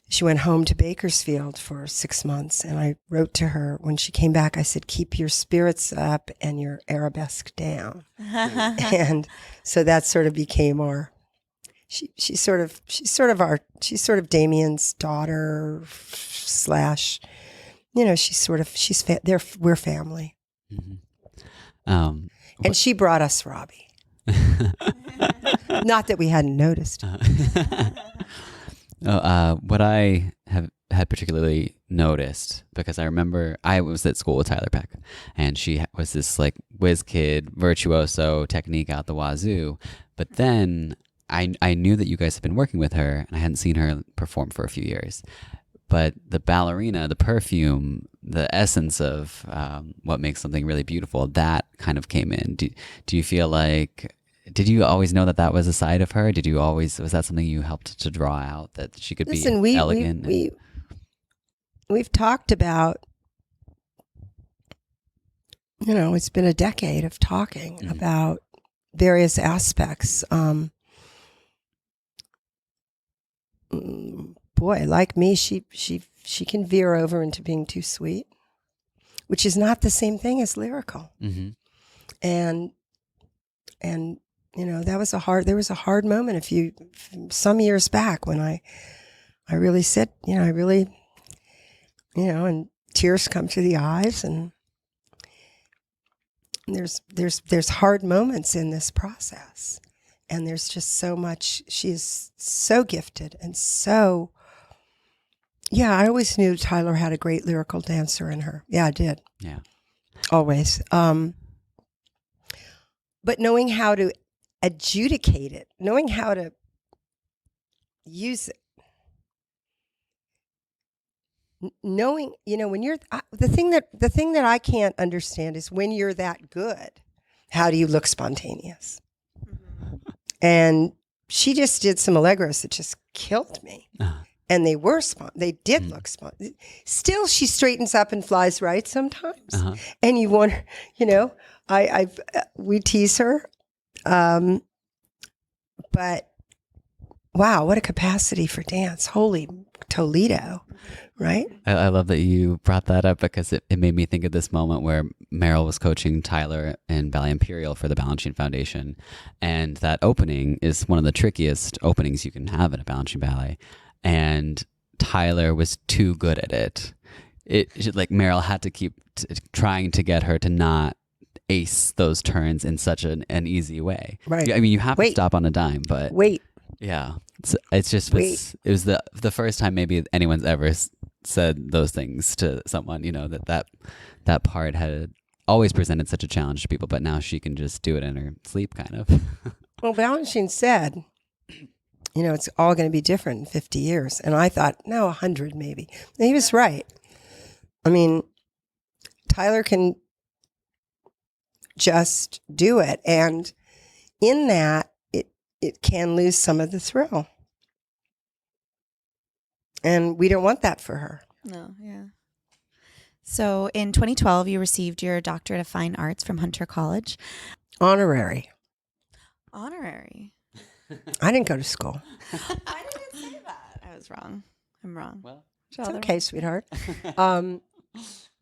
She went home to Bakersfield for 6 months, and I wrote to her when she came back. I said, keep your spirits up and your arabesque down. And so that sort of became our, she's sort of Damian's daughter / we're family. Mm-hmm. And she brought us Robbie. Not that we hadn't noticed. What I have had particularly noticed, because I remember I was at school with Tyler Peck, and she was this like whiz kid, virtuoso, technique out the wazoo. But then I knew that you guys had been working with her, and I hadn't seen her perform for a few years. But the ballerina, the perfume, the essence of what makes something really beautiful, that kind of came in. Do you feel like, did you always know that was a side of her? Was that something you helped to draw out, that she could be elegant? We've talked about, it's been a decade of talking about various aspects. Boy, like me, she can veer over into being too sweet, which is not the same thing as lyrical. Mm-hmm. And there was a hard moment some years back when I really said, and tears come to the eyes, and there's hard moments in this process. And there's just so much. She is so gifted and so. Yeah, I always knew Tyler had a great lyrical dancer in her. Yeah, I did. Yeah, always. But knowing how to adjudicate it, knowing how to use it, knowing, when you're the thing that I can't understand is when you're that good, how do you look spontaneous? And she just did some allegros that just killed me. And they were they did look spontaneous. Still, she straightens up and flies right sometimes. And you wonder, we tease her. But wow, what a capacity for dance. Holy Toledo, right? I love that you brought that up, because it made me think of this moment where Meryl was coaching Tyler in Ballet Imperial for the Balanchine Foundation. And that opening is one of the trickiest openings you can have in a Balanchine ballet. And Tyler was too good at it. Like Meryl had to keep trying to get her to not ace those turns in such an easy way. Right. I mean, you have to stop on a dime, but yeah, it was the first time maybe anyone's ever said those things to someone. That part had always presented such a challenge to people, but now she can just do it in her sleep, kind of. Well, Balanchine said, it's all going to be different in 50 years. And I thought, no, 100 maybe. And he was right. I mean, Tyler can just do it. And in that, it can lose some of the thrill. And we don't want that for her. No, yeah. So in 2012, you received your doctorate of fine arts from Hunter College. Honorary. Honorary. I didn't go to school. I didn't say that. I was wrong. I'm wrong. Well, it's okay, sweetheart. I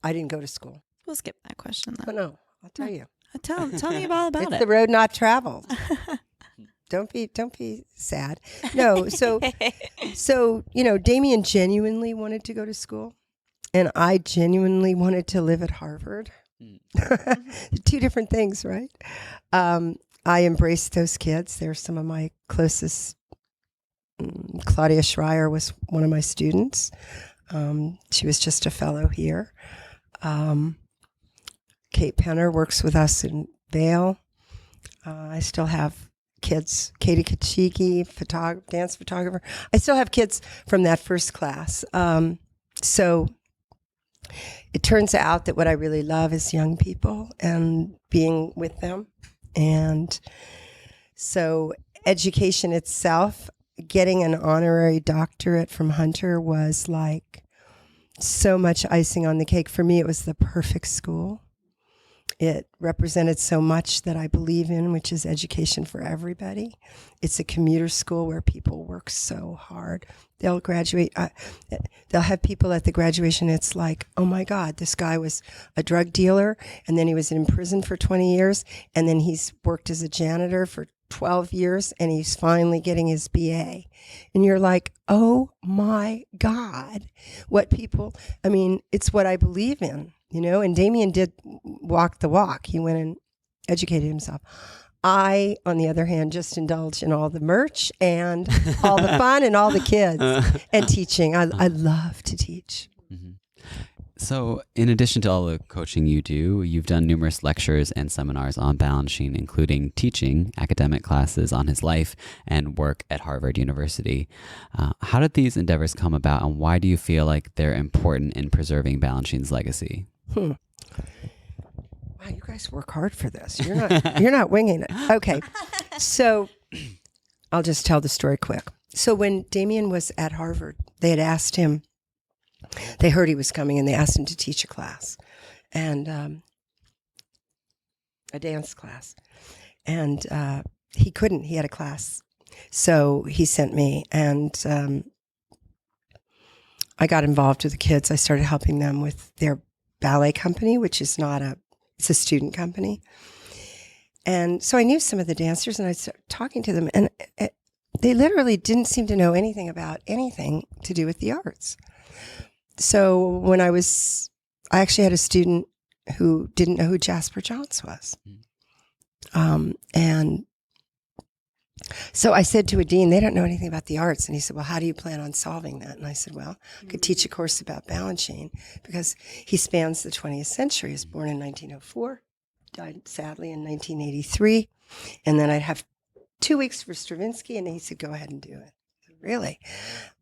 didn't go to school. We'll skip that question then. But no, I'll tell you. Tell me all about It's it. the road not traveled. Don't be sad. No, so Damian genuinely wanted to go to school, and I genuinely wanted to live at Harvard. Two different things, right? I embraced those kids. They're some of my closest. Claudia Schreier was one of my students. She was just a fellow here. Kate Penner works with us in Vail. I still have kids. Katie Kachiki, dance photographer. I still have kids from that first class. So it turns out that what I really love is young people and being with them. And so education itself, getting an honorary doctorate from Hunter was like so much icing on the cake. For me, it was the perfect school. It represented so much that I believe in, which is education for everybody. It's a commuter school where people work so hard. They'll graduate. They'll have people at the graduation. It's like, oh my God, this guy was a drug dealer, and then he was in prison for 20 years, and then he's worked as a janitor for 12 years, and he's finally getting his BA. And you're like, oh my God, it's what I believe in. And Damian did walk the walk. He went and educated himself. I, on the other hand, just indulge in all the merch and all the fun and all the kids and teaching. I love to teach. Mm-hmm. So in addition to all the coaching you do, you've done numerous lectures and seminars on Balanchine, including teaching academic classes on his life and work at Harvard University. How did these endeavors come about, and why do you feel like they're important in preserving Balanchine's legacy? Wow, you guys work hard for this. You're not winging it. Okay, so I'll just tell the story quick. So when Damian was at Harvard, they had asked him. They heard he was coming, and they asked him to teach a class, and a dance class, and he couldn't. He had a class, so he sent me, and I got involved with the kids. I started helping them with their ballet company, which is it's a student company. And so I knew some of the dancers, and I started talking to them, and they literally didn't seem to know anything about anything to do with the arts. So when I actually had a student who didn't know who Jasper Johns was. And so I said to a dean, they don't know anything about the arts. And he said, well, how do you plan on solving that? And I said, well, I could teach a course about Balanchine because he spans the 20th century. He was born in 1904, died sadly in 1983. And then I'd have 2 weeks for Stravinsky, and he said, go ahead and do it. I said, really?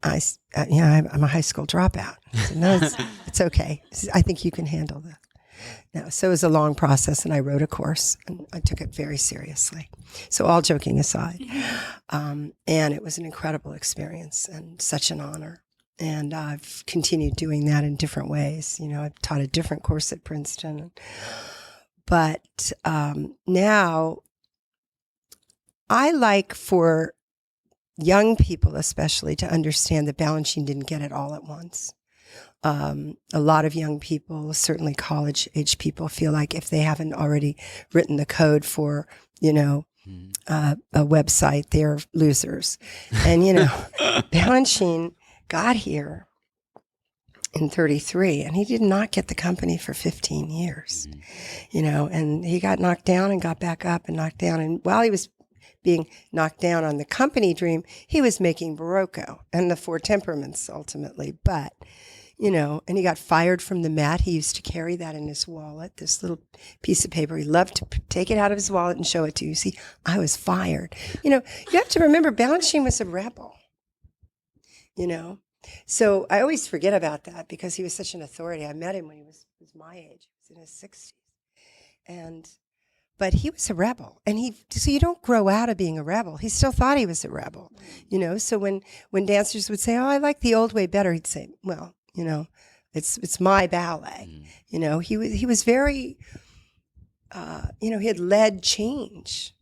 I'm a high school dropout. I said, no, it's okay. He said, I think you can handle that. No, so it was a long process, and I wrote a course, and I took it very seriously. So all joking aside, and it was an incredible experience and such an honor. And I've continued doing that in different ways. I've taught a different course at Princeton. But now I like for young people especially to understand that Balanchine didn't get it all at once. A lot of young people, certainly college-age people, feel like if they haven't already written the code for, a website, they're losers. And, Balanchine got here in 1933, and he did not get the company for 15 years, and he got knocked down and got back up and knocked down. And while he was being knocked down on the company dream, he was making Barocco and the Four Temperaments ultimately. But and he got fired from the Met. He used to carry that in his wallet, this little piece of paper. He loved to take it out of his wallet and show it to you. See, I was fired. You have to remember Balanchine was a rebel, So I always forget about that because he was such an authority. I met him when he was my age. He was in his 60s. And But he was a rebel, and so you don't grow out of being a rebel. He still thought he was a rebel, So when dancers would say, "Oh, I like the old way better," he'd say, "Well, it's my ballet." He was very, he had led change,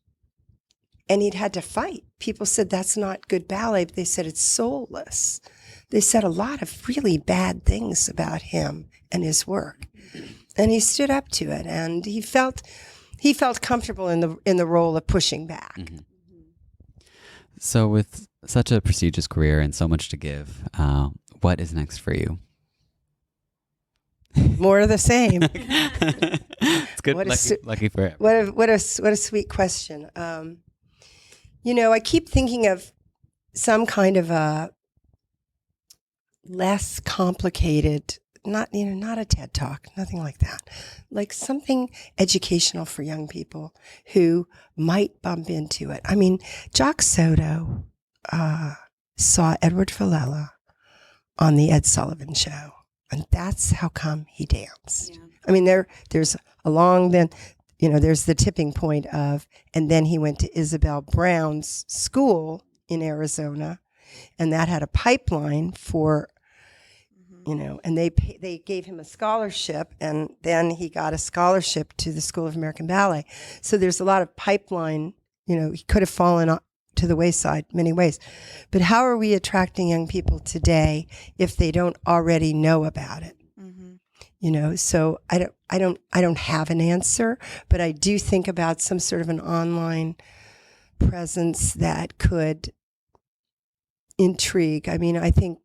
and he'd had to fight. People said that's not good ballet, but they said it's soulless. They said a lot of really bad things about him and his work, and he stood up to it, and he felt comfortable in the role of pushing back. Mm-hmm. So with such a prestigious career and so much to give, what is next for you? More of the same. It's good. Lucky for everyone. What a sweet question. I keep thinking of some kind of a less complicated, not a TED Talk, nothing like that. Like something educational for young people who might bump into it. I mean, Jacques Soto saw Edward Villella on the Ed Sullivan Show, and that's how come he danced. Yeah. I mean, there's there's the tipping point of, and then he went to Isabel Brown's school in Arizona, and that had a pipeline for. And they gave him a scholarship, and then he got a scholarship to the School of American Ballet. So there's a lot of pipeline, he could have fallen to the wayside many ways. But how are we attracting young people today if they don't already know about it? Mm-hmm. So I don't have an answer, but I do think about some sort of an online presence that could intrigue. I mean, I think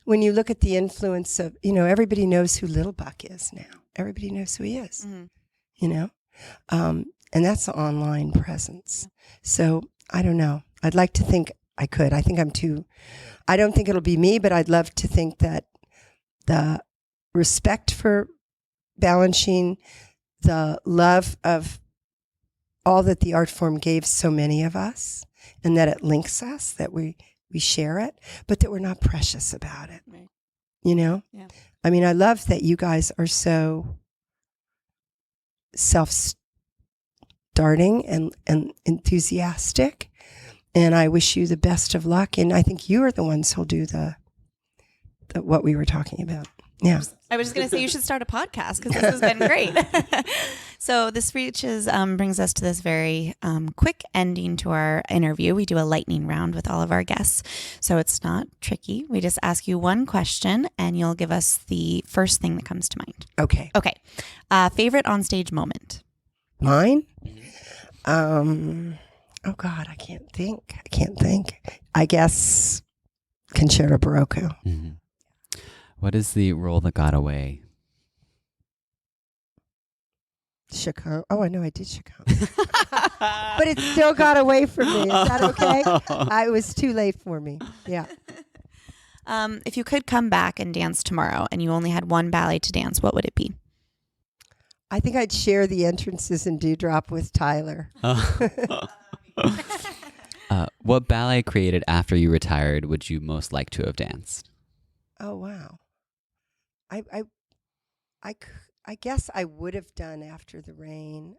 when you look at the influence of, everybody knows who Little Buck is now. Everybody knows who he is, and that's the online presence. So I don't know. I'd like to think I could. I think I don't think it'll be me, but I'd love to think that the respect for Balanchine, the love of all that the art form gave so many of us, and that it links us, that we share it, but that we're not precious about it. Right. Yeah. I mean, I love that you guys are so self-starting and enthusiastic, and I wish you the best of luck. And I think you are the ones who'll do the what we were talking about. Yeah. I was just going to say you should start a podcast because this has been great. So this brings us to this very quick ending to our interview. We do a lightning round with all of our guests. So it's not tricky. We just ask you one question and you'll give us the first thing that comes to mind. Okay. Favorite onstage moment? Mine? Oh God, I can't think. I guess Concerto Barocco. Mm-hmm. What is the role that got away? Chicago. Oh, I know I did Chicago. But it still got away from me. Is that okay? It was too late for me. Yeah. If you could come back and dance tomorrow and you only had one ballet to dance, what would it be? I think I'd share the entrances in Dewdrop with Tyler. What ballet created after you retired would you most like to have danced? Oh, wow. I guess I would have done After the Rain,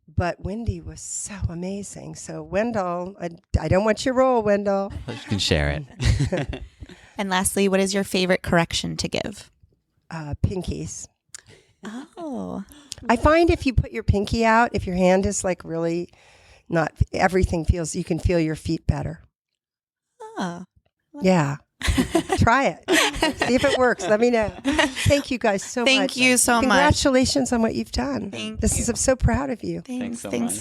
but Wendy was so amazing. So Wendell, I don't want your role, Wendell. You can share it. And lastly, what is your favorite correction to give? Pinkies. Oh. I find if you put your pinky out, if your hand is like really not, everything feels, you can feel your feet better. Oh. Yeah. Try it. See if it works. Let me know. Thank you guys so much. Thank you so much. Congratulations on what you've done. I'm so proud of you. Thanks so much.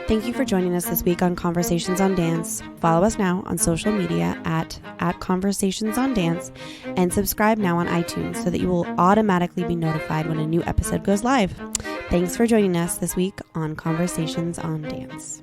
Thank you for joining us this week on Conversations on Dance. Follow us now on social media at Conversations on Dance and subscribe now on iTunes so that you will automatically be notified when a new episode goes live. Thanks for joining us this week on Conversations on Dance.